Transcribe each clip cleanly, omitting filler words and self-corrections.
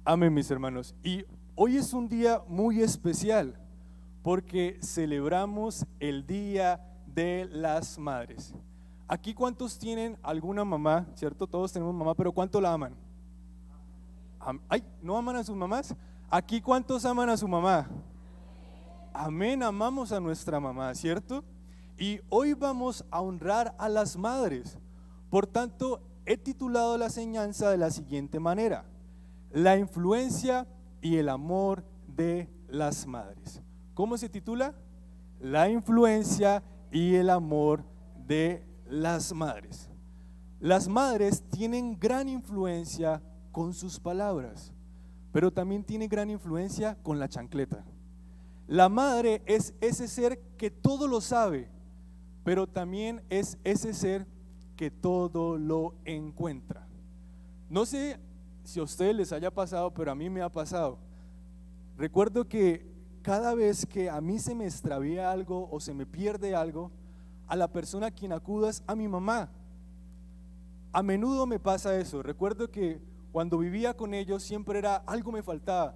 Amén, mis hermanos. Y hoy es un día muy especial porque celebramos el Día de las Madres. Aquí, ¿cuántos tienen alguna mamá? ¿Cierto? Todos tenemos mamá, pero ¿cuánto la aman? Ay, ¿no aman a sus mamás? Aquí, ¿cuántos aman a su mamá? Amén, amamos a nuestra mamá, ¿cierto? Y hoy vamos a honrar a las madres. Por tanto, he titulado la enseñanza de la siguiente manera: la influencia y el amor de las madres. ¿Cómo se titula? La influencia y el amor de las madres. Las madres tienen gran influencia con sus palabras, pero también tienen gran influencia con la chancleta. La madre es ese ser que todo lo sabe, pero también es ese ser que todo lo encuentra. No sé si a ustedes les haya pasado, pero a mí me ha pasado. Recuerdo que cada vez que a mí se me extravía algo o se me pierde algo, a la persona a quien acudo es a mi mamá. A menudo me pasa eso. Recuerdo que cuando vivía con ellos siempre era algo me faltaba.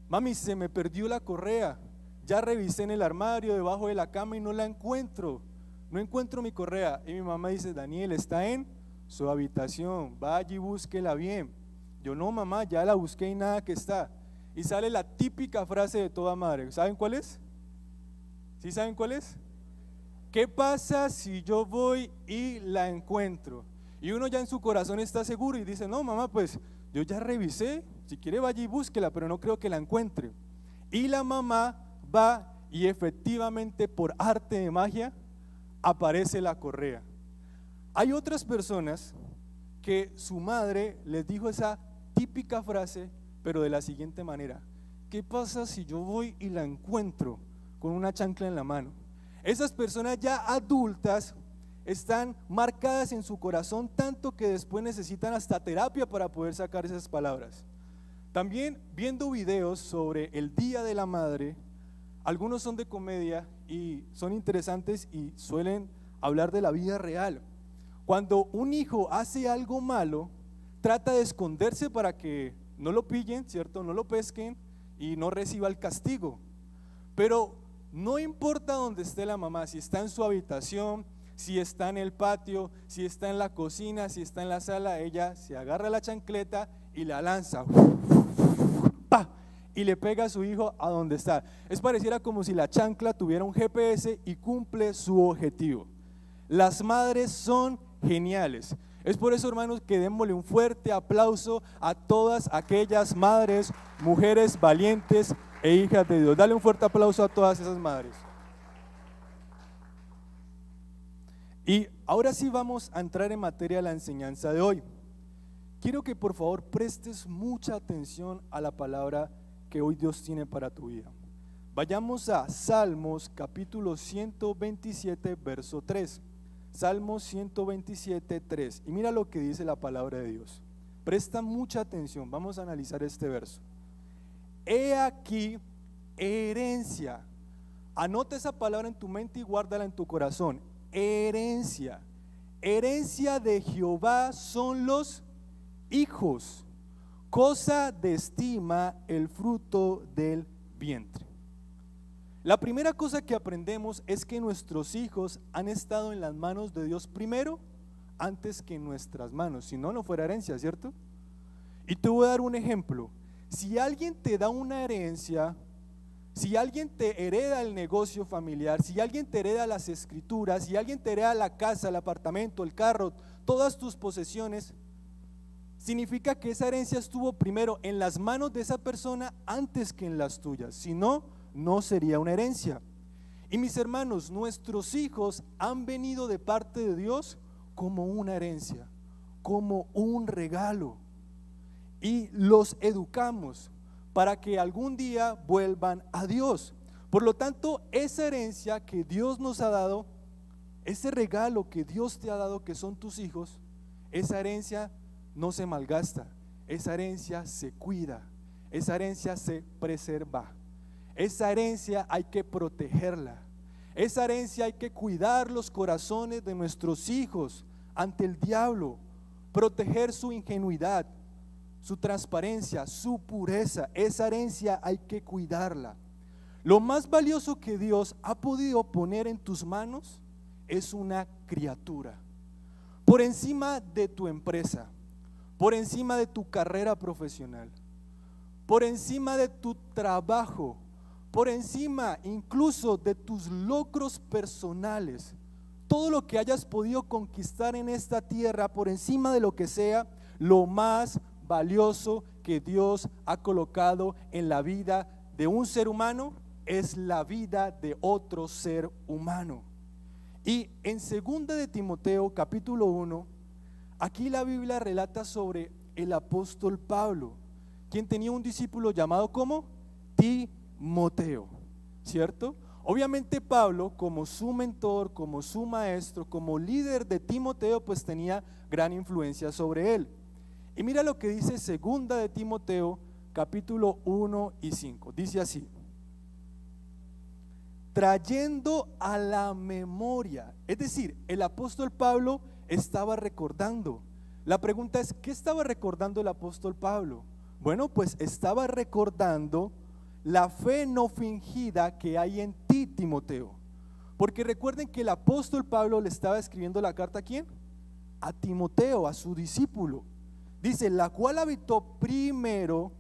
Mami, se me perdió la correa. Ya revisé en el armario, debajo de la cama y no la encuentro. No encuentro mi correa. Y mi mamá dice: Daniel, está en su habitación, vaya y búsquela bien. Yo: no, mamá, ya la busqué y nada que está. Y sale la típica frase de toda madre. ¿Saben cuál es? ¿Sí saben cuál es? ¿Qué pasa si yo voy y la encuentro? Y uno ya en su corazón está seguro y dice: no, mamá, pues yo ya revisé, si quiere vaya y búsquela, pero no creo que la encuentre. Y la mamá va y efectivamente, por arte de magia, aparece la correa. Hay otras personas que su madre les dijo esa típica frase, pero de la siguiente manera: ¿qué pasa si yo voy y la encuentro con una chancla en la mano? Esas personas ya adultas están marcadas en su corazón tanto que después necesitan hasta terapia para poder sacar esas palabras. También viendo videos sobre el Día de la Madre, algunos son de comedia y son interesantes y suelen hablar de la vida real. Cuando un hijo hace algo malo, trata de esconderse para que no lo pillen, ¿cierto? No lo pesquen y no reciba el castigo. Pero no importa dónde esté la mamá, si está en su habitación, si está en el patio, si está en la cocina, si está en la sala, ella se agarra la chancleta y la lanza, ¡pah!, y le pega a su hijo a donde está. Es pareciera como si la chancla tuviera un GPS y cumple su objetivo. Las madres son geniales. Es por eso, hermanos, que démosle un fuerte aplauso a todas aquellas madres, mujeres valientes e hijas de Dios. Dale un fuerte aplauso a todas esas madres. Y ahora sí vamos a entrar en materia de la enseñanza de hoy. Quiero que por favor prestes mucha atención a la palabra que hoy Dios tiene para tu vida. Vayamos a Salmos capítulo 127, verso 3. Salmos 127, 3. Y mira lo que dice la palabra de Dios. Presta mucha atención, vamos a analizar este verso. He aquí herencia. Anota esa palabra en tu mente y guárdala en tu corazón. Herencia. Herencia de Jehová son los hijos, cosa de estima el fruto del vientre. La primera cosa que aprendemos es que nuestros hijos han estado en las manos de Dios primero, antes que en nuestras manos. Si no, no fuera herencia, ¿cierto? Y te voy a dar un ejemplo. Si alguien te da una herencia, si alguien te hereda el negocio familiar, si alguien te hereda las escrituras, si alguien te hereda la casa, el apartamento, el carro, todas tus posesiones, significa que esa herencia estuvo primero en las manos de esa persona antes que en las tuyas. Si no, no sería una herencia. Y mis hermanos, nuestros hijos han venido de parte de Dios como una herencia, como un regalo, y los educamos para que algún día vuelvan a Dios. Por lo tanto, esa herencia que Dios nos ha dado, ese regalo que Dios te ha dado, que son tus hijos, esa herencia no se malgasta, esa herencia se cuida, esa herencia se preserva, esa herencia hay que protegerla, esa herencia hay que cuidar los corazones de nuestros hijos ante el diablo, proteger su ingenuidad, su transparencia, su pureza. Esa herencia hay que cuidarla. Lo más valioso que Dios ha podido poner en tus manos es una criatura. Por encima de tu empresa, por encima de tu carrera profesional, por encima de tu trabajo, por encima incluso de tus logros personales, todo lo que hayas podido conquistar en esta tierra, por encima de lo que sea, lo más valioso que Dios ha colocado en la vida de un ser humano es la vida de otro ser humano. Y en 2 de Timoteo capítulo 1, aquí la Biblia relata sobre el apóstol Pablo, quien tenía un discípulo llamado como Timoteo, ¿cierto? Obviamente Pablo, como su mentor, como su maestro, como líder de Timoteo, pues tenía gran influencia sobre él. Y mira lo que dice 2 de Timoteo capítulo 1 y 5, dice así: trayendo a la memoria, es decir, el apóstol Pablo estaba recordando. La pregunta es, ¿qué estaba recordando el apóstol Pablo? Bueno, pues estaba recordando la fe no fingida que hay en ti, Timoteo. Porque recuerden que el apóstol Pablo le estaba escribiendo la carta ¿a quién? A Timoteo, a su discípulo. Dice, la cual habitó primero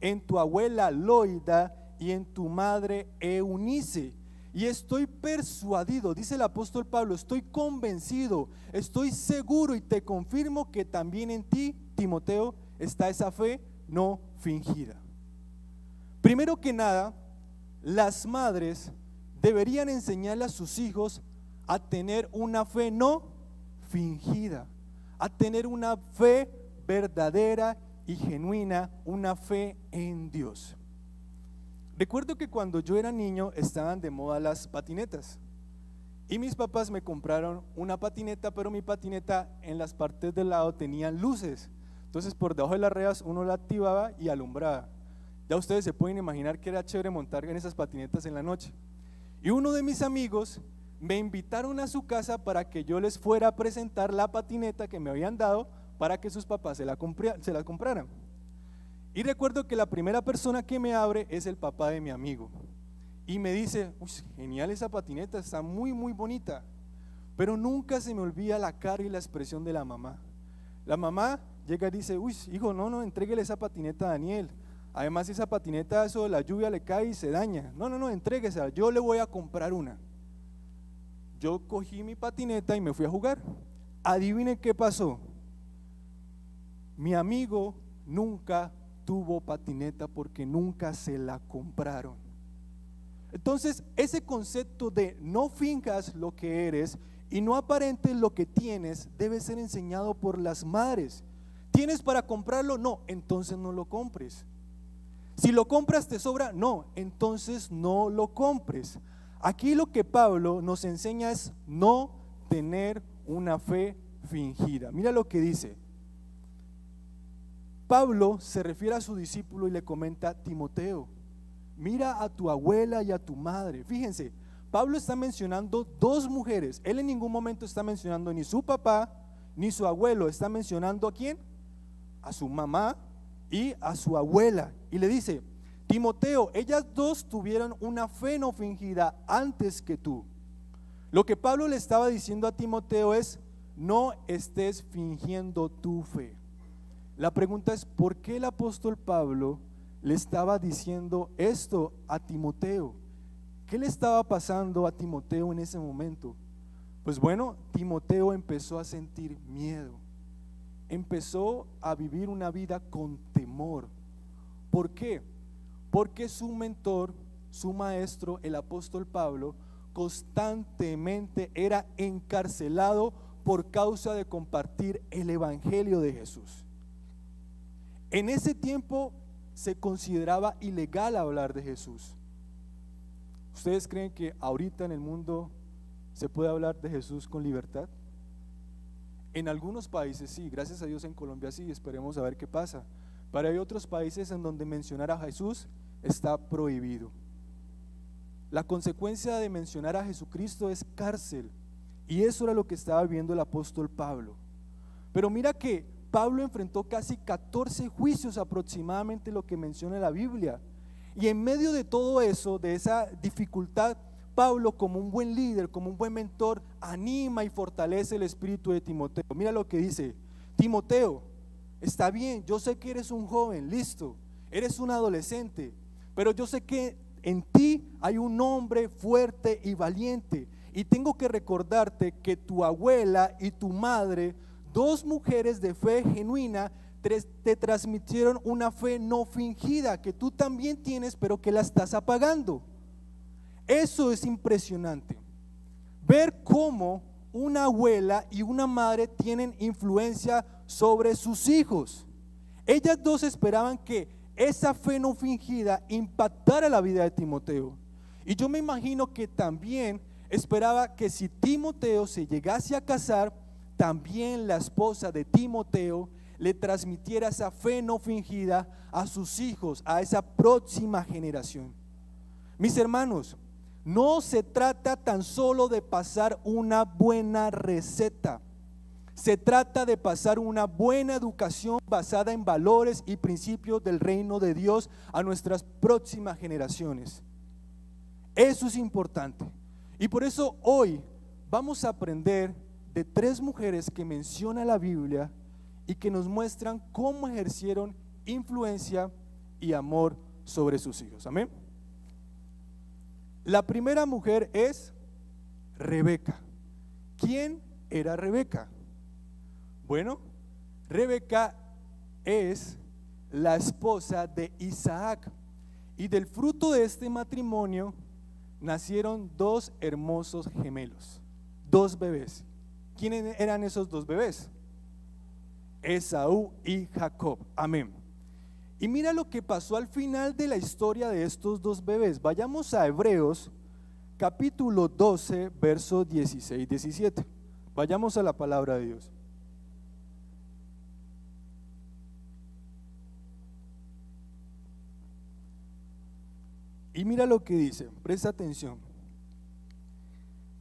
en tu abuela Loida y en tu madre Eunice. Y estoy persuadido, dice el apóstol Pablo, estoy convencido, estoy seguro y te confirmo que también en ti, Timoteo, está esa fe no fingida. Primero que nada, las madres deberían enseñarle a sus hijos a tener una fe no fingida, a tener una fe verdadera y genuina, una fe en Dios. Recuerdo que cuando yo era niño estaban de moda las patinetas y mis papás me compraron una patineta, pero mi patineta en las partes del lado tenían luces, entonces por debajo de las ruedas uno la activaba y alumbraba. Ya ustedes se pueden imaginar que era chévere montar en esas patinetas en la noche. Y uno de mis amigos me invitaron a su casa para que yo les fuera a presentar la patineta que me habían dado para que sus papás se la compraran. Y recuerdo que la primera persona que me abre es el papá de mi amigo y me dice, uy, genial esa patineta, está muy muy bonita. Pero nunca se me olvida la cara y la expresión de la mamá. La mamá llega y dice, uy, hijo, no, entréguele esa patineta a Daniel. Además esa patineta, eso de la lluvia le cae y se daña. No, entréguesela, yo le voy a comprar una. Yo cogí mi patineta y me fui a jugar. Adivinen qué pasó. Mi amigo nunca tuvo patineta porque nunca se la compraron. Entonces ese concepto de no finjas lo que eres y no aparentes lo que tienes debe ser enseñado por las madres. ¿Tienes para comprarlo? No, entonces no lo compres. Si lo compras te sobra, no, entonces no lo compres. Aquí lo que Pablo nos enseña es no tener una fe fingida. Mira lo que dice. Pablo se refiere a su discípulo y le comenta, Timoteo, mira a tu abuela y a tu madre. Fíjense, Pablo está mencionando dos mujeres. Él en ningún momento está mencionando ni su papá ni su abuelo. Está mencionando ¿a quién? A su mamá y a su abuela. Y le dice, Timoteo, ellas dos tuvieron una fe no fingida antes que tú. Lo que Pablo le estaba diciendo a Timoteo es, no estés fingiendo tu fe. La pregunta es, ¿por qué el apóstol Pablo le estaba diciendo esto a Timoteo? ¿Qué le estaba pasando a Timoteo en ese momento? Pues bueno, Timoteo empezó a sentir miedo, empezó a vivir una vida con temor. ¿Por qué? Porque su mentor, su maestro, el apóstol Pablo, constantemente era encarcelado por causa de compartir el evangelio de Jesús. En ese tiempo se consideraba ilegal hablar de Jesús. ¿Ustedes creen que ahorita en el mundo se puede hablar de Jesús con libertad? En algunos países sí, gracias a Dios en Colombia sí, esperemos a ver qué pasa. Pero hay otros países en donde mencionar a Jesús está prohibido. La consecuencia de mencionar a Jesucristo es cárcel, y eso era lo que estaba viviendo el apóstol Pablo. Pero mira que Pablo enfrentó casi 14 juicios aproximadamente, lo que menciona la Biblia. Y en medio de todo eso, de esa dificultad, Pablo, como un buen líder, como un buen mentor, anima y fortalece el espíritu de Timoteo. Mira lo que dice: Timoteo, está bien, yo sé que eres un joven, listo, eres un adolescente, pero yo sé que en ti hay un hombre fuerte y valiente, y tengo que recordarte que tu abuela y tu madre, dos mujeres de fe genuina, te transmitieron una fe no fingida que tú también tienes, pero que la estás apagando. Eso es impresionante, ver cómo una abuela y una madre tienen influencia sobre sus hijos. Ellas dos esperaban que esa fe no fingida impactara la vida de Timoteo. Y yo me imagino que también esperaba que si Timoteo se llegase a casar, también la esposa de Timoteo le transmitiera esa fe no fingida a sus hijos, a esa próxima generación. Mis hermanos, no se trata tan solo de pasar una buena receta, se trata de pasar una buena educación basada en valores y principios del reino de Dios a nuestras próximas generaciones. Eso es importante. Y por eso hoy vamos a aprender de 3 mujeres que menciona la Biblia y que nos muestran cómo ejercieron influencia y amor sobre sus hijos. Amén. La primera mujer es Rebeca. ¿Quién era Rebeca? Bueno, Rebeca es la esposa de Isaac, y del fruto de este matrimonio nacieron 2 hermosos gemelos, 2 bebés. ¿Quiénes eran esos 2 bebés? Esaú y Jacob. Amén. Y mira lo que pasó al final de la historia de estos 2 bebés. Vayamos a Hebreos capítulo 12, versos 16 y 17. Vayamos a la palabra de Dios. Y mira lo que dice, presta atención: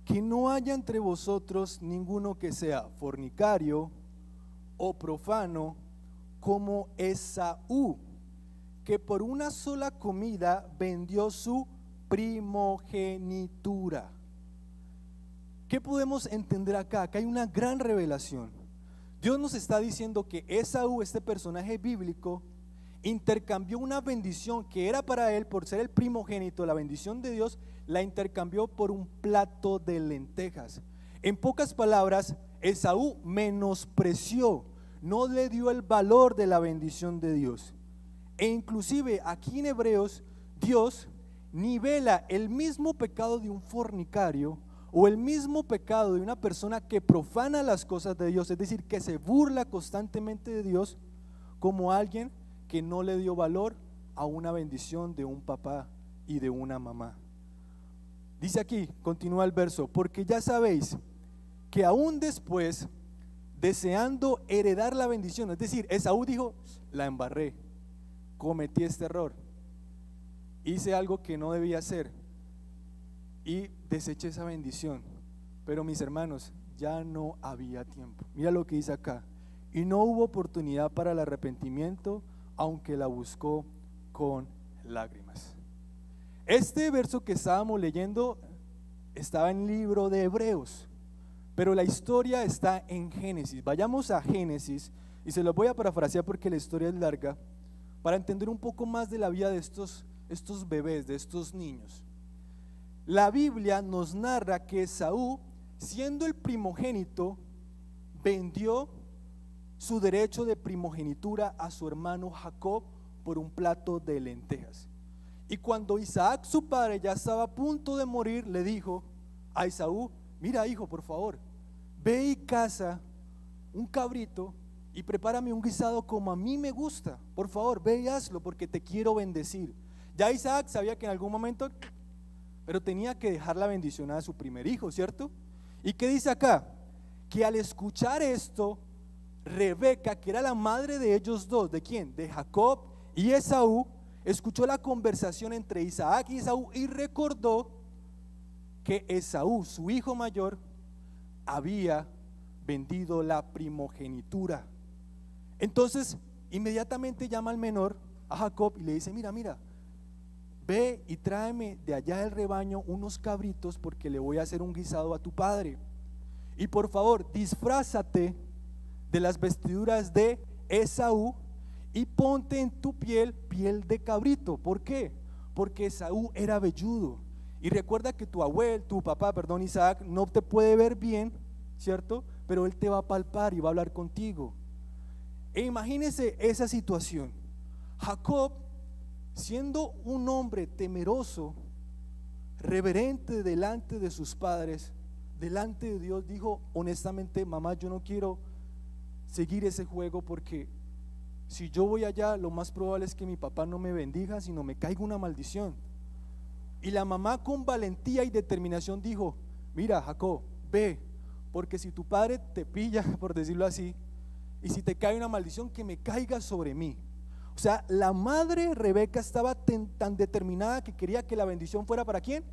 que no haya entre vosotros ninguno que sea fornicario o profano como Esaú, que por una sola comida vendió su primogenitura. ¿Qué podemos entender acá? Acá hay una gran revelación. Dios nos está diciendo que Esaú, este personaje bíblico, intercambió una bendición que era para él por ser el primogénito, la bendición de Dios, la intercambió por un plato de lentejas. En pocas palabras, Esaú menospreció, no le dio el valor de la bendición de Dios. E inclusive aquí en Hebreos, Dios nivela el mismo pecado de un fornicario o el mismo pecado de una persona que profana las cosas de Dios, es decir, que se burla constantemente de Dios, como alguien que no le dio valor a una bendición de un papá y de una mamá. Dice aquí, continúa el verso: porque ya sabéis que aún después, deseando heredar la bendición, es decir, Esaú dijo, la embarré, cometí este error, hice algo que no debía hacer y deseché esa bendición. Pero mis hermanos, ya no había tiempo. Mira lo que dice acá: y no hubo oportunidad para el arrepentimiento, aunque la buscó con lágrimas. Este verso que estábamos leyendo estaba en el libro de Hebreos, pero la historia está en Génesis. Vayamos a Génesis y se los voy a parafrasear porque la historia es larga, para entender un poco más de la vida de estos bebés, de estos niños. La Biblia nos narra que Esaú, siendo el primogénito, vendió su derecho de primogenitura a su hermano Jacob por un plato de lentejas. Y cuando Isaac, su padre, ya estaba a punto de morir, le dijo a Esaú: mira, hijo, por favor, ve y caza un cabrito y prepárame un guisado como a mí me gusta, por favor, ve y hazlo porque te quiero bendecir. Ya Isaac sabía que en algún momento, pero tenía que dejar la bendición a su primer hijo, ¿cierto? ¿Y qué dice acá? Que al escuchar esto, Rebeca, que era la madre de ellos dos, ¿de quién? De Jacob y Esaú, escuchó la conversación entre Isaac y Esaú y recordó que Esaú, su hijo mayor, había vendido la primogenitura. Entonces, inmediatamente llama al menor, a Jacob, y le dice, mira, ve y tráeme de allá del rebaño unos cabritos porque le voy a hacer un guisado a tu padre. Y por favor, disfrázate de las vestiduras de Esaú y ponte en tu piel de cabrito. ¿Por qué? Porque Esaú era velludo. Y recuerda que tu papá, Isaac, no te puede ver bien, ¿cierto? Pero él te va a palpar y va a hablar contigo. E imagínese esa situación. Jacob, siendo un hombre temeroso, reverente delante de sus padres, delante de Dios, dijo honestamente, mamá, yo no quiero seguir ese juego porque si yo voy allá, lo más probable es que mi papá no me bendiga, sino me caiga una maldición. Y la mamá con valentía y determinación dijo, mira, Jacob, ve, porque si tu padre te pilla, por decirlo así, y si te cae una maldición, que me caiga sobre mí. O sea, la madre Rebeca estaba tan determinada que quería que la bendición fuera ¿para quién?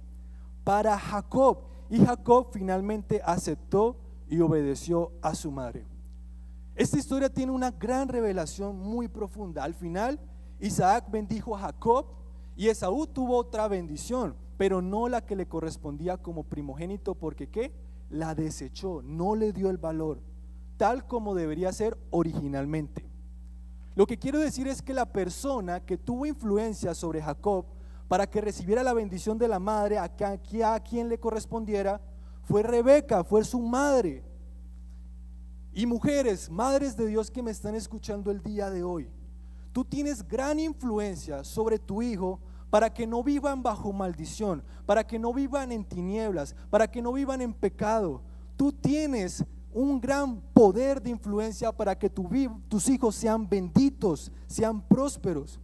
Para Jacob. Y Jacob finalmente aceptó y obedeció a su madre. Esta historia tiene una gran revelación muy profunda. Al final, Isaac bendijo a Jacob y Esaú tuvo otra bendición, pero no la que le correspondía como primogénito, porque ¿qué? La desechó, no le dio el valor, tal como debería ser originalmente. Lo que quiero decir es que la persona que tuvo influencia sobre Jacob para que recibiera la bendición de la madre a quien le correspondiera fue Rebeca, fue su madre. Y mujeres, madres de Dios que me están escuchando el día de hoy, tú tienes gran influencia sobre tu hijo para que no vivan bajo maldición, para que no vivan en tinieblas, para que no vivan en pecado. Tú tienes un gran poder de influencia para que tus hijos sean benditos, sean prósperos.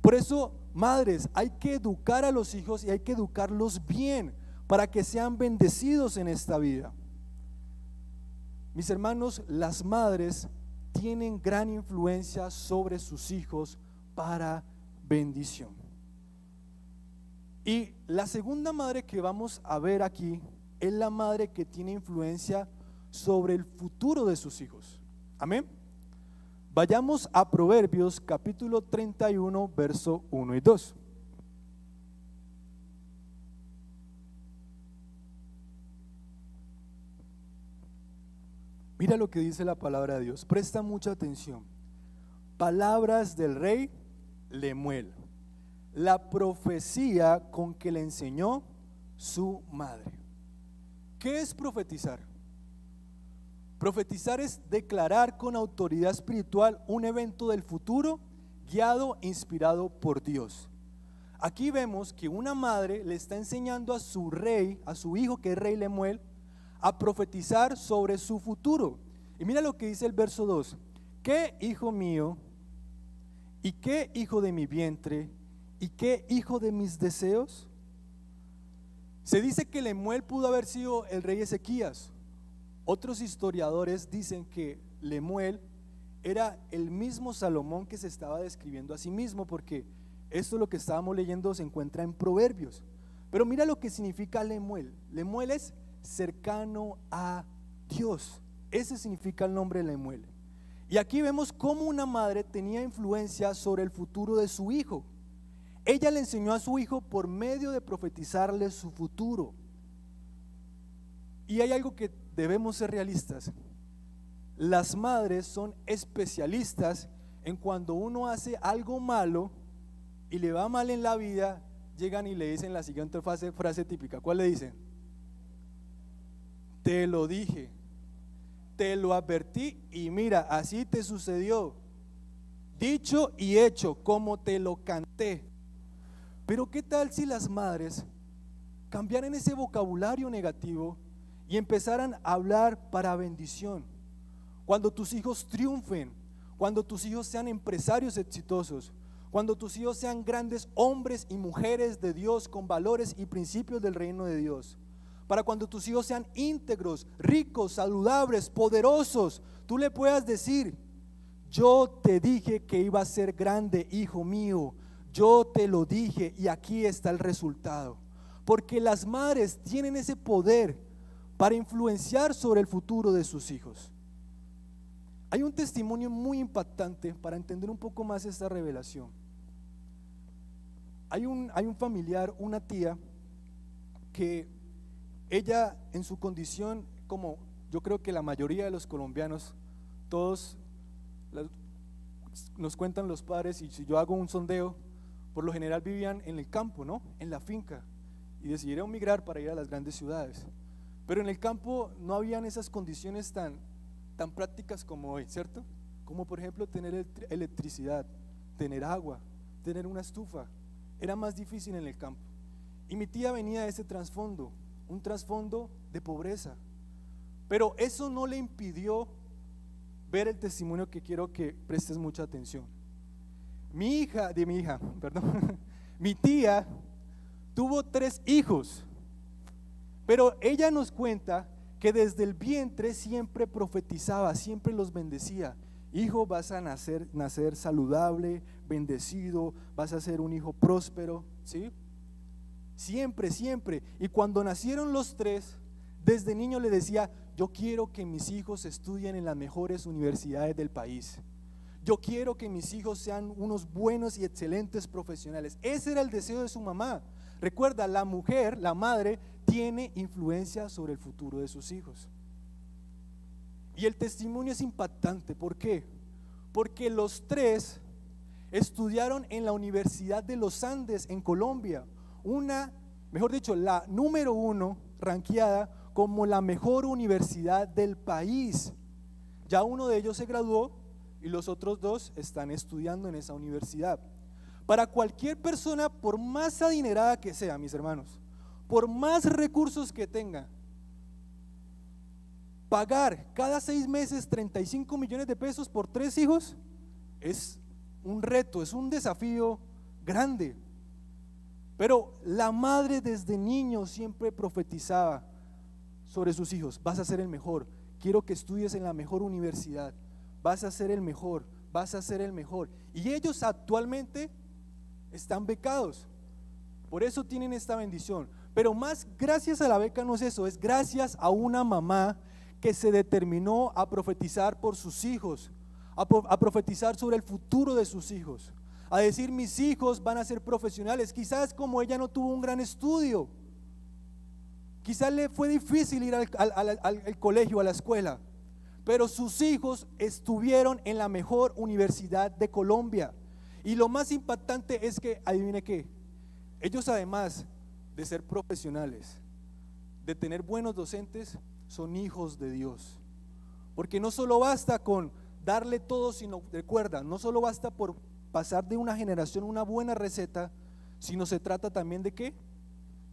Por eso, madres, hay que educar a los hijos y hay que educarlos bien para que sean bendecidos en esta vida. Mis hermanos, las madres tienen gran influencia sobre sus hijos para bendición. Y la segunda madre que vamos a ver aquí es la madre que tiene influencia sobre el futuro de sus hijos. Amén. Vayamos a Proverbios capítulo 31, verso 1 y 2. Mira lo que dice la palabra de Dios, presta mucha atención. Palabras del rey Lemuel, la profecía con que le enseñó su madre. ¿Qué es profetizar? Profetizar es declarar con autoridad espiritual un evento del futuro guiado e inspirado por Dios. Aquí vemos que una madre le está enseñando a su rey, a su hijo que es rey Lemuel, a profetizar sobre su futuro. Y mira lo que dice el verso 2: ¿qué hijo mío y qué hijo de mi vientre y qué hijo de mis deseos? Se dice que Lemuel pudo haber sido el rey Ezequías. Otros historiadores dicen que Lemuel era el mismo Salomón que se estaba describiendo a sí mismo, porque esto lo que estábamos leyendo se encuentra en Proverbios. Pero mira lo que significa Lemuel. Lemuel es cercano a Dios. Ese significa el nombre Lemuel. Y aquí vemos cómo una madre tenía influencia sobre el futuro de su hijo. Ella le enseñó a su hijo por medio de profetizarle su futuro. Y hay algo que debemos ser realistas. Las madres son especialistas en cuando uno hace algo malo y le va mal en la vida, llegan y le dicen la siguiente frase típica. ¿Cuál le dicen? Te lo dije, te lo advertí y mira, así te sucedió. Dicho y hecho, como te lo canté. Pero ¿qué tal si las madres cambiaran ese vocabulario negativo y empezaran a hablar para bendición? Cuando tus hijos triunfen, cuando tus hijos sean empresarios exitosos, cuando tus hijos sean grandes hombres y mujeres de Dios con valores y principios del reino de Dios, para cuando tus hijos sean íntegros, ricos, saludables, poderosos, tú le puedas decir: yo te dije que iba a ser grande, hijo mío, yo te lo dije y aquí está el resultado. Porque las madres tienen ese poder para influenciar sobre el futuro de sus hijos. Hay un testimonio muy impactante para entender un poco más esta revelación. Hay un familiar, una tía, que ella en su condición, como yo creo que la mayoría de los colombianos, todos nos cuentan los padres, y si yo hago un sondeo, por lo general vivían en el campo, ¿no? En la finca, y decidieron migrar para ir a las grandes ciudades. Pero en el campo no habían esas condiciones tan prácticas como hoy, ¿cierto? Como por ejemplo tener electricidad, tener agua, tener una estufa. Era más difícil en el campo. Y mi tía venía de ese trasfondo, un trasfondo de pobreza. Pero eso no le impidió ver el testimonio que quiero que prestes mucha atención. Mi tía tuvo 3 hijos, pero ella nos cuenta que desde el vientre siempre profetizaba, siempre los bendecía. Hijo, vas a nacer saludable, bendecido, vas a ser un hijo próspero, ¿sí? Siempre, siempre. Y cuando nacieron los 3, desde niño le decía: yo quiero que mis hijos estudien en las mejores universidades del país. Yo quiero que mis hijos sean unos buenos y excelentes profesionales. Ese era el deseo de su mamá. Recuerda, la mujer, la madre, tiene influencia sobre el futuro de sus hijos. Y el testimonio es impactante. ¿Por qué? Porque los 3 estudiaron en la Universidad de los Andes en Colombia, la número 1 ranqueada como la mejor universidad del país. Ya uno de ellos se graduó y los otros 2 están estudiando en esa universidad. Para cualquier persona, por más adinerada que sea, mis hermanos, por más recursos que tenga, pagar cada 6 meses 35 millones de pesos por 3 hijos es un reto, es un desafío grande. Pero la madre desde niño siempre profetizaba sobre sus hijos: vas a ser el mejor, quiero que estudies en la mejor universidad, vas a ser el mejor, vas a ser el mejor. Y ellos actualmente están becados, por eso tienen esta bendición. Pero más gracias a la beca no es eso, es gracias a una mamá que se determinó a profetizar por sus hijos, a profetizar sobre el futuro de sus hijos, a decir: mis hijos van a ser profesionales. Quizás como ella no tuvo un gran estudio, quizás le fue difícil ir al colegio, a la escuela, pero sus hijos estuvieron en la mejor universidad de Colombia. Y lo más impactante es que, adivine qué, ellos además de ser profesionales, de tener buenos docentes, son hijos de Dios. Porque no solo basta con darle todo, sino, recuerda, no solo basta por pasar de una generación una buena receta, sino se trata también de ¿qué?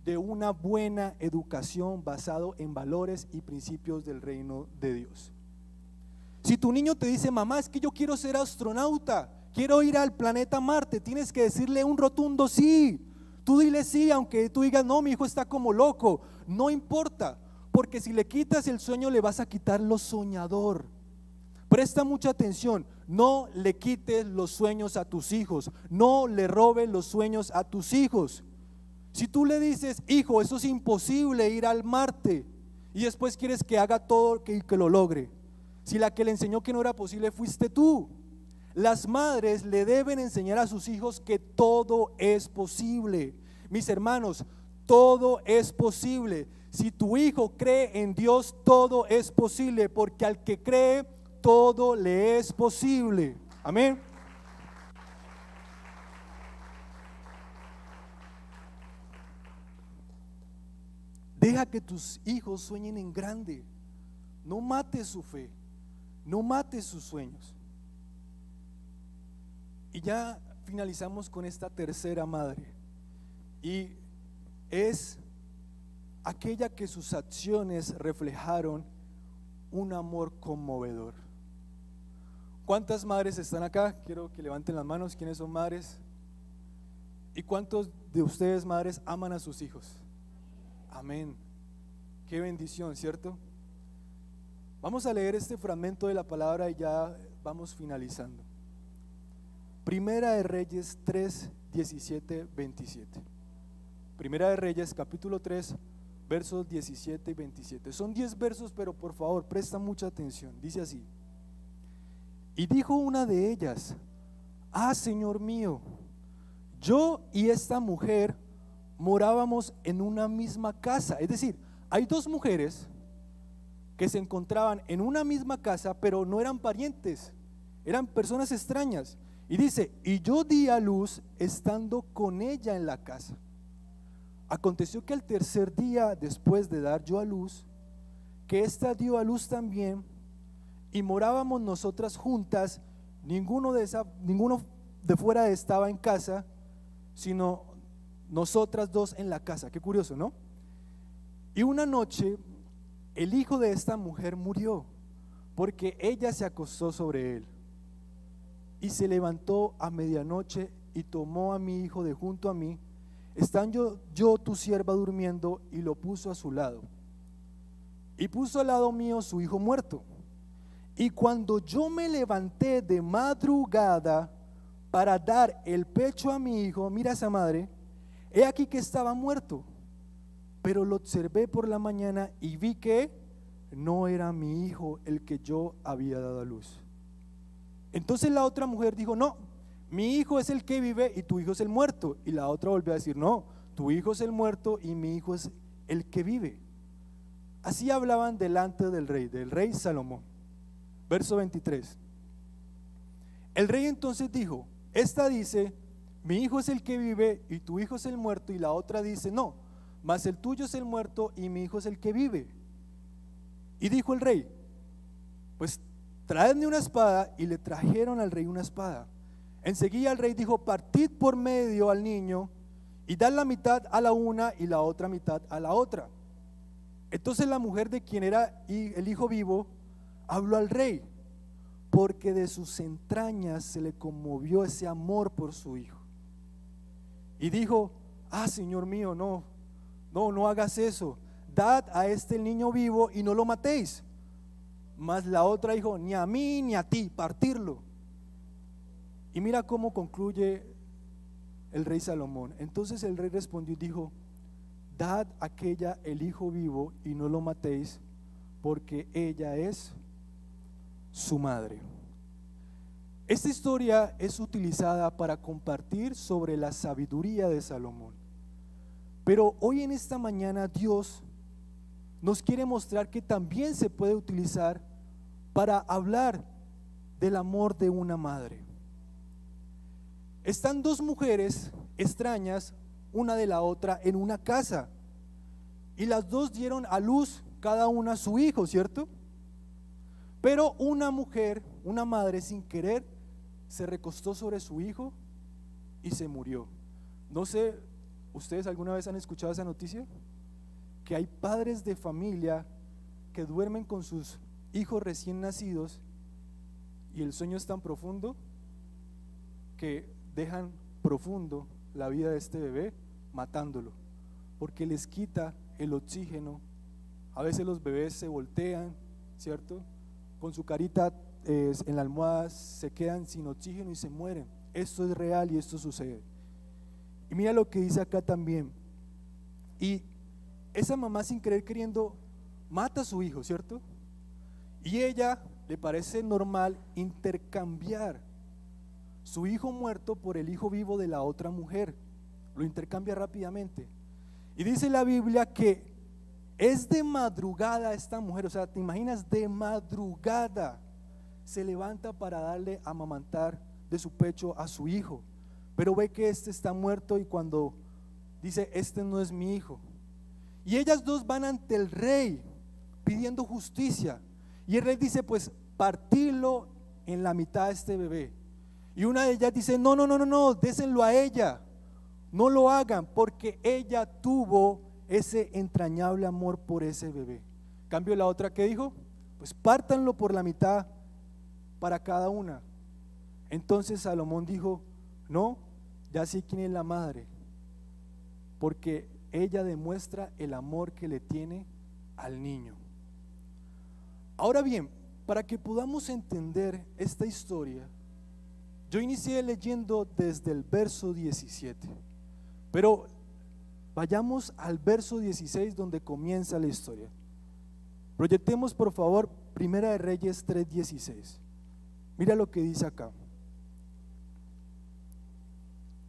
De una buena educación basado en valores y principios del reino de Dios. Si tu niño te dice: mamá, es que yo quiero ser astronauta, quiero ir al planeta Marte, tienes que decirle un rotundo sí. Tú dile sí, aunque tú digas: no, mi hijo está como loco, no importa, porque si le quitas el sueño le vas a quitar lo soñador. Presta mucha atención, no le quites los sueños a tus hijos, no le robes los sueños a tus hijos. Si tú le dices: hijo, eso es imposible, ir al Marte, y después quieres que haga todo y que lo logre, si la que le enseñó que no era posible fuiste tú. Las madres le deben enseñar a sus hijos que todo es posible. Mis hermanos, todo es posible. Si tu hijo cree en Dios, todo es posible, porque al que cree, todo le es posible. Amén. Deja que tus hijos sueñen en grande. No mates su fe, no mates sus sueños. Y ya finalizamos con esta tercera madre, y es aquella que sus acciones reflejaron un amor conmovedor. ¿Cuántas madres están acá? Quiero que levanten las manos. ¿Quiénes son madres? ¿Y cuántos de ustedes, madres, aman a sus hijos? Amén. Qué bendición, ¿cierto? Vamos a leer este fragmento de la palabra y ya vamos finalizando. Primera de Reyes 3, 17, 27. Primera de Reyes, capítulo 3, versos 17 y 27. Son 10 versos, pero por favor, presta mucha atención. Dice así: Y dijo una de ellas: ah, Señor mío, yo y esta mujer morábamos en una misma casa. Es decir, hay dos mujeres que se encontraban en una misma casa, pero no eran parientes, eran personas extrañas. Y dice: y yo di a luz estando con ella en la casa. Aconteció que al tercer día después de dar yo a luz, que ésta dio a luz también, y morábamos nosotras juntas. Ninguno de fuera estaba en casa, sino nosotras dos en la casa. Qué curioso, ¿no? Y una noche el hijo de esta mujer murió, porque ella se acostó sobre él. Y se levantó a medianoche y tomó a mi hijo de junto a mí, estando yo tu sierva durmiendo, y lo puso a su lado. Y puso al lado mío su hijo muerto. Y cuando yo me levanté de madrugada para dar el pecho a mi hijo, mira esa madre, he aquí que estaba muerto. Pero lo observé por la mañana y vi que no era mi hijo el que yo había dado a luz. Entonces la otra mujer dijo: no, mi hijo es el que vive y tu hijo es el muerto. Y la otra volvió a decir: no, tu hijo es el muerto y mi hijo es el que vive. Así hablaban delante del rey Salomón. Verso 23. El rey entonces dijo: esta dice, mi hijo es el que vive y tu hijo es el muerto. Y la otra dice: no, mas el tuyo es el muerto y mi hijo es el que vive. Y dijo el rey: pues traedme una espada. Y le trajeron al rey una espada. Enseguida el rey dijo: partid por medio al niño y dad la mitad a la una y la otra mitad a la otra. Entonces la mujer de quien era el hijo vivo habló al rey, porque de sus entrañas se le conmovió ese amor por su hijo. Y dijo: ah, Señor mío, no hagas eso. Dad a este el niño vivo y no lo matéis. Mas la otra dijo: ni a mí ni a ti, partirlo. Y mira cómo concluye el rey Salomón. Entonces el rey respondió y dijo: dad a aquella el hijo vivo y no lo matéis, porque ella es su madre. Esta historia es utilizada para compartir sobre la sabiduría de Salomón. Pero hoy en esta mañana Dios nos quiere mostrar que también se puede utilizar para hablar del amor de una madre. Están dos mujeres extrañas, una de la otra, en una casa, y las dos dieron a luz cada una a su hijo, ¿cierto? Pero una mujer, una madre, sin querer se recostó sobre su hijo y se murió. No sé, ¿ustedes alguna vez han escuchado esa noticia? Que hay padres de familia que duermen con sus hijos recién nacidos y el sueño es tan profundo que dejan profundo la vida de este bebé matándolo, porque les quita el oxígeno. A veces los bebés se voltean, ¿cierto? Con su carita en la almohada, se quedan sin oxígeno y se mueren. Esto es real y esto sucede. Y mira lo que dice acá también. Y esa mamá, sin querer queriendo, mata a su hijo, ¿cierto? Y ella le parece normal intercambiar su hijo muerto por el hijo vivo de la otra mujer. Lo intercambia rápidamente. Y dice la Biblia que es de madrugada esta mujer, o sea, te imaginas, de madrugada se levanta para darle a amamantar de su pecho a su hijo, pero ve que este está muerto y cuando dice: este no es mi hijo. Y ellas dos van ante el rey pidiendo justicia, y el rey dice: pues partirlo en la mitad a este bebé. Y una de ellas dice: no, désenlo a ella, no lo hagan, porque ella tuvo ese entrañable amor por ese bebé. Cambio la otra, que dijo: pues pártanlo por la mitad para cada una. Entonces Salomón dijo: no, ya sé quién es la madre, porque ella demuestra el amor que le tiene al niño. Ahora bien, para que podamos entender esta historia, yo inicié leyendo desde el verso 17, pero vayamos al verso 16 donde comienza la historia. Proyectemos por favor Primera de Reyes 3:16. Mira lo que dice acá.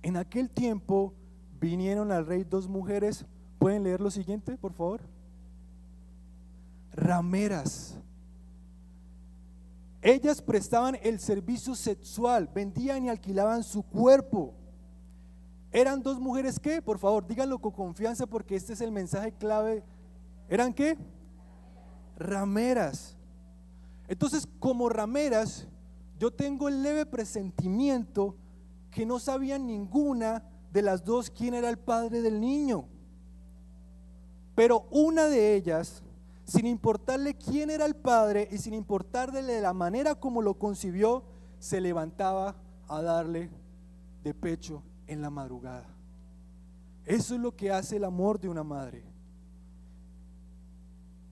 En aquel tiempo vinieron al rey dos mujeres. ¿Pueden leer lo siguiente, por favor? Rameras. Ellas prestaban el servicio sexual, vendían y alquilaban su cuerpo. Eran dos mujeres que, por favor, díganlo con confianza porque este es el mensaje clave. ¿Eran qué? Rameras. Entonces, como rameras, yo tengo el leve presentimiento que no sabían ninguna de las dos quién era el padre del niño. Pero una de ellas, sin importarle quién era el padre y sin importarle de la manera como lo concibió, se levantaba a darle de pecho en la madrugada. Eso es lo que hace el amor de una madre.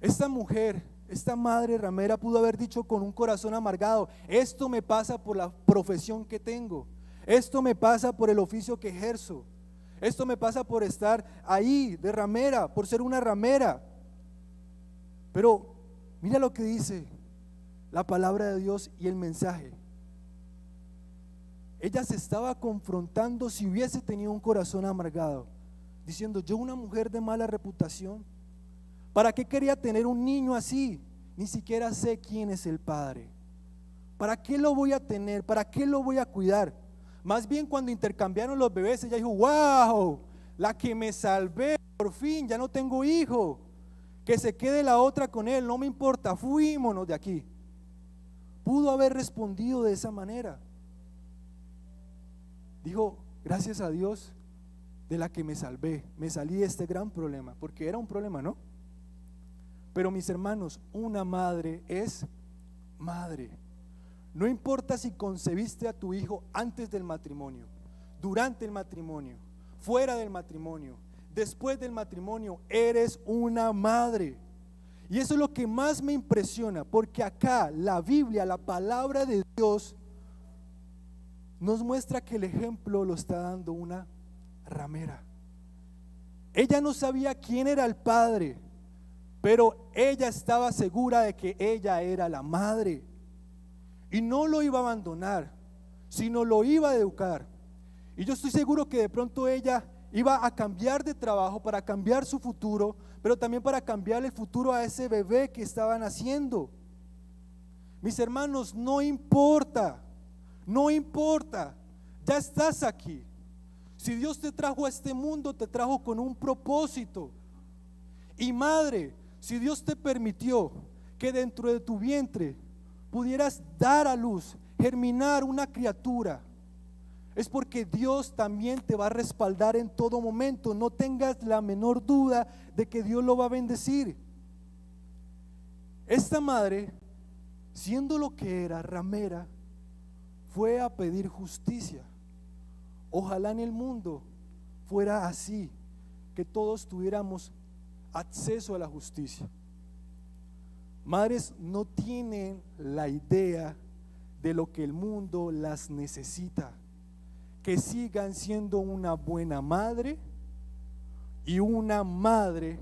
Esta mujer, esta madre ramera pudo haber dicho con un corazón amargado: esto me pasa por la profesión que tengo, esto me pasa por el oficio que ejerzo, esto me pasa por estar ahí de ramera, por ser una ramera. Pero mira lo que dice la palabra de Dios y el mensaje. Ella se estaba confrontando si hubiese tenido un corazón amargado, diciendo: yo, una mujer de mala reputación, ¿para qué quería tener un niño así? Ni siquiera sé quién es el padre. ¿Para qué lo voy a tener? ¿Para qué lo voy a cuidar? Más bien, cuando intercambiaron los bebés, ella dijo: wow, la que me salvé, por fin, ya no tengo hijo, que se quede la otra con él, no me importa, fuímonos de aquí. Pudo haber respondido de esa manera. Dijo: gracias a Dios de la que me salvé, me salí de este gran problema, porque era un problema, ¿no? Pero mis hermanos, una madre es madre. No importa si concebiste a tu hijo antes del matrimonio, durante el matrimonio, fuera del matrimonio, después del matrimonio, eres una madre. Y eso es lo que más me impresiona, porque acá la Biblia, la palabra de Dios, nos muestra que el ejemplo lo está dando una ramera. Ella no sabía quién era el padre, pero ella estaba segura de que ella era la madre y no lo iba a abandonar, sino lo iba a educar. Y yo estoy seguro que de pronto ella iba a cambiar de trabajo para cambiar su futuro, pero también para cambiar el futuro a ese bebé que estaban haciendo. Mis hermanos, no importa, no importa, ya estás aquí. Si Dios te trajo a este mundo, te trajo con un propósito. Y madre, si Dios te permitió que dentro de tu vientre pudieras dar a luz, germinar una criatura, es porque Dios también te va a respaldar en todo momento. No tengas la menor duda de que Dios lo va a bendecir. Esta madre, siendo lo que era, ramera, fue a pedir justicia. Ojalá en el mundo fuera así, que todos tuviéramos acceso a la justicia. Madres no tienen la idea de lo que el mundo las necesita. Que sigan siendo una buena madre y una madre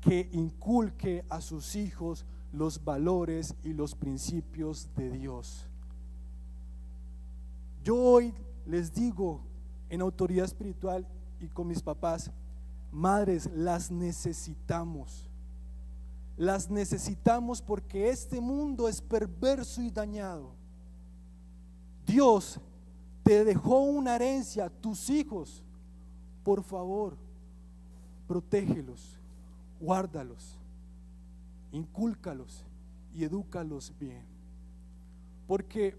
que inculque a sus hijos los valores y los principios de Dios. Yo hoy les digo en autoridad espiritual y con mis papás: madres, las necesitamos. Las necesitamos porque este mundo es perverso y dañado. Dios te dejó una herencia, tus hijos. Por favor, protégelos, guárdalos, incúlcalos y edúcalos bien. Porque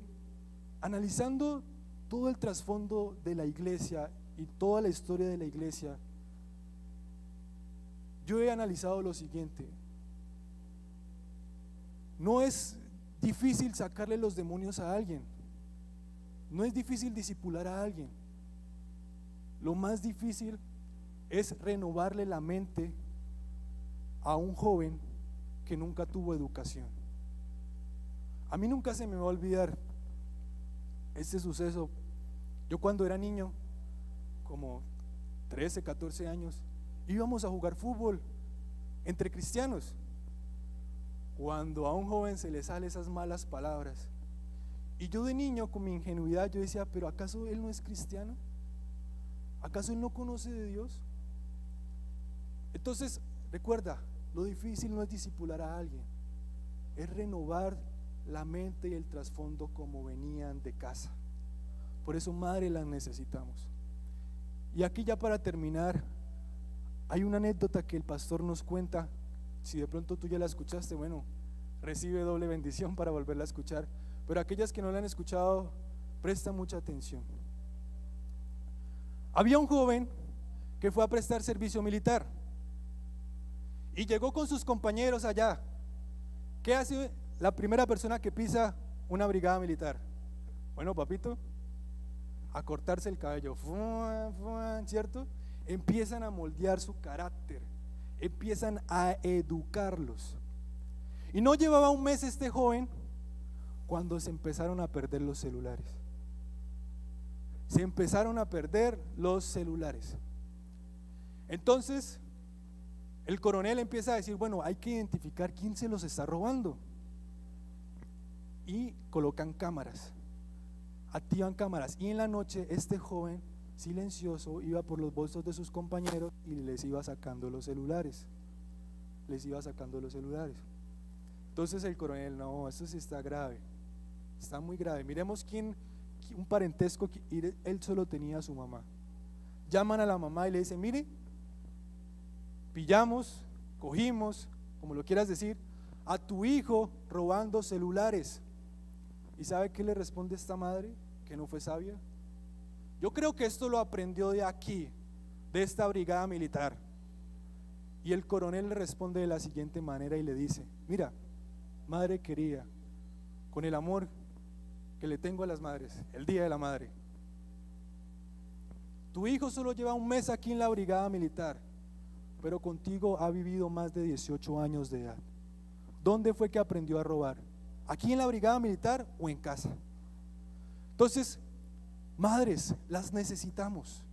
analizando todo el trasfondo de la iglesia y toda la historia de la iglesia, yo he analizado lo siguiente: no es difícil sacarle los demonios a alguien, no es difícil discipular a alguien. Lo más difícil es renovarle la mente a un joven que nunca tuvo educación. A mí nunca se me va a olvidar este suceso. Yo cuando era niño, como 13, 14 años, íbamos a jugar fútbol entre cristianos. Cuando a un joven se le salen esas malas palabras Y yo de niño, con mi ingenuidad, yo decía, pero ¿acaso él no es cristiano? ¿Acaso él no conoce de Dios? Entonces, recuerda, lo difícil no es discipular a alguien, es renovar la mente y el trasfondo como venían de casa. Por eso, madre, las necesitamos. Y aquí ya para terminar, hay una anécdota que el pastor nos cuenta. Si de pronto tú ya la escuchaste, bueno, recibe doble bendición para volverla a escuchar. Pero aquellas que no la han escuchado, presta mucha atención. Había un joven que fue a prestar servicio militar y llegó con sus compañeros allá. ¿Qué hace la primera persona que pisa una brigada militar? Bueno, papito, a cortarse el cabello, ¿cierto? Empiezan a moldear su carácter, empiezan a educarlos. Y no llevaba un mes este joven cuando se empezaron a perder los celulares. Se empezaron a perder los celulares. Entonces, el coronel empieza a decir, bueno, hay que identificar quién se los está robando. Y colocan cámaras, activan cámaras. Y en la noche este joven silencioso iba por los bolsos de sus compañeros y les iba sacando los celulares. Les iba sacando los celulares. Entonces el coronel, no, esto sí está grave, está muy grave. Miremos un parentesco que él solo tenía a su mamá. Llaman a la mamá y le dicen, mire, pillamos, cogimos, como lo quieras decir, a tu hijo robando celulares. ¿Y sabe qué le responde esta madre? Que no fue sabia. Yo creo que esto lo aprendió de aquí, de esta brigada militar. Y el coronel le responde de la siguiente manera y le dice, mira, madre querida, con el amor que le tengo a las madres, el día de la madre, tu hijo solo lleva un mes aquí en la brigada militar, pero contigo ha vivido más de 18 años de edad. ¿Dónde fue que aprendió a robar? ¿Aquí en la brigada militar o en casa? Entonces, madres, las necesitamos.